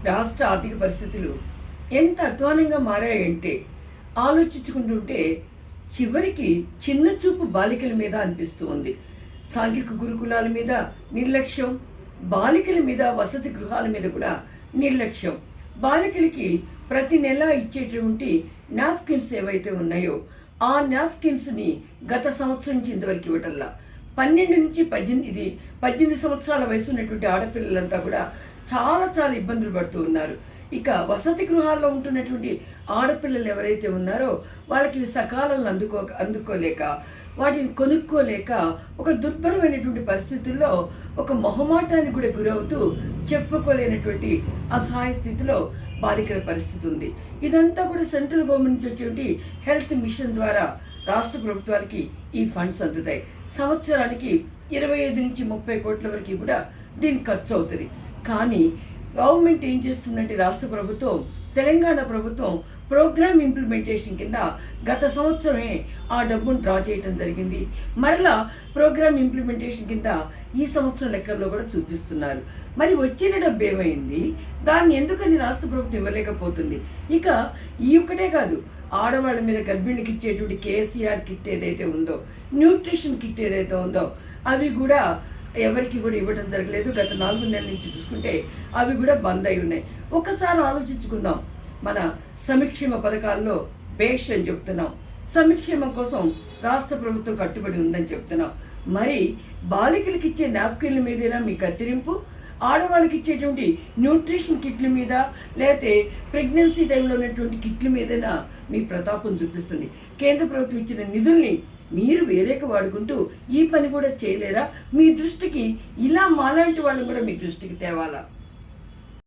రాష్ట్ర ఆర్థిక పరిస్థితులు ఎంత అధ్వానంగా మారాయంటే ఆలోచించుకుంటుంటే చివరికి చిన్న చూపు బాలికల మీద అనిపిస్తూ ఉంది. సాంఘిక గురుకులాల మీద నిర్లక్ష్యం, బాలికల మీద వసతి గృహాల మీద కూడా నిర్లక్ష్యం. బాలికలకి ప్రతి నెల ఇచ్చేటువంటి నాప్కిన్స్ ఏవైతే ఉన్నాయో ఆ నాప్కిన్స్ని గత సంవత్సరం నుంచి ఇంతవరకు ఇవ్వటల్లా 12 నుంచి 18 సంవత్సరాల వయసు ఉన్నటువంటి ఆడపిల్లలంతా కూడా చాలా ఇబ్బందులు పడుతూ ఉన్నారు. ఇక వసతి గృహాల్లో ఉంటున్నటువంటి ఆడపిల్లలు ఎవరైతే ఉన్నారో వాళ్ళకి సకాలంలో అందుకోలేక వాటిని కొనుక్కోలేక ఒక దుర్భరమైనటువంటి పరిస్థితుల్లో ఒక మొహమాటానికి కూడా గురవుతూ చెప్పుకోలేనటువంటి అసహాయ స్థితిలో బాలికల పరిస్థితి ఉంది. ఇదంతా కూడా సెంట్రల్ గవర్నమెంట్ నుంచి వచ్చేటువంటి హెల్త్ మిషన్ ద్వారా రాష్ట్ర ప్రభుత్వానికి ఈ ఫండ్స్ అందుతాయి. సంవత్సరానికి 25 నుంచి 30 కోట్ల వరకు కూడా దీనికి ఖర్చు అవుతుంది. కానీ గవర్నమెంట్ ఏం చేస్తుందంటే రాష్ట్ర ప్రభుత్వం, తెలంగాణ ప్రభుత్వం ప్రోగ్రామ్ ఇంప్లిమెంటేషన్ కింద గత సంవత్సరమే ఆ డబ్బును డ్రా చేయడం జరిగింది. మరలా ప్రోగ్రామ్ ఇంప్లిమెంటేషన్ కింద ఈ సంవత్సరం లెక్కల్లో కూడా చూపిస్తున్నారు. మరి వచ్చిన డబ్బు ఏమైంది? దాన్ని ఎందుకని రాష్ట్ర ప్రభుత్వం ఇవ్వలేకపోతుంది? ఇక ఈ ఒక్కటే కాదు, ఆడవాళ్ళ మీద గర్భిణికి ఇచ్చేటువంటి కేసీఆర్ కిట్ ఏదైతే ఉందో, న్యూట్రిషన్ కిట్ ఏదైతే ఉందో అవి కూడా ఎవరికి కూడా ఇవ్వడం జరగలేదు. గత 4 నెలల నుంచి చూసుకుంటే అవి కూడా బంద్ అయి ఉన్నాయి. ఒకసారి ఆలోచించుకుందాం. మన సంక్షేమ పథకాల్లో బేష్ అని చెప్తున్నాం, సంక్షేమం కోసం రాష్ట్ర ప్రభుత్వం కట్టుబడి ఉందని చెప్తున్నాం. మరి బాలికలకు ఇచ్చే నాప్కిన్ల మీదైనా మీ కత్తిరింపు, ఆడవాళ్ళకి ఇచ్చేటువంటి న్యూట్రిషన్ కిట్ల మీద లేకపోతే ప్రెగ్నెన్సీ టైంలో ఉన్నటువంటి కిట్ల మీదైనా మీ ప్రతాపం చూపిస్తుంది. కేంద్ర ప్రభుత్వం ఇచ్చిన నిధుల్ని మీరు వేరేక వాడుకుంటూ ఈ పని కూడా చేయలేరా? మీ దృష్టికి ఇలా మాలాంటి వాళ్ళని కూడా మీ దృష్టికి తేవాలా?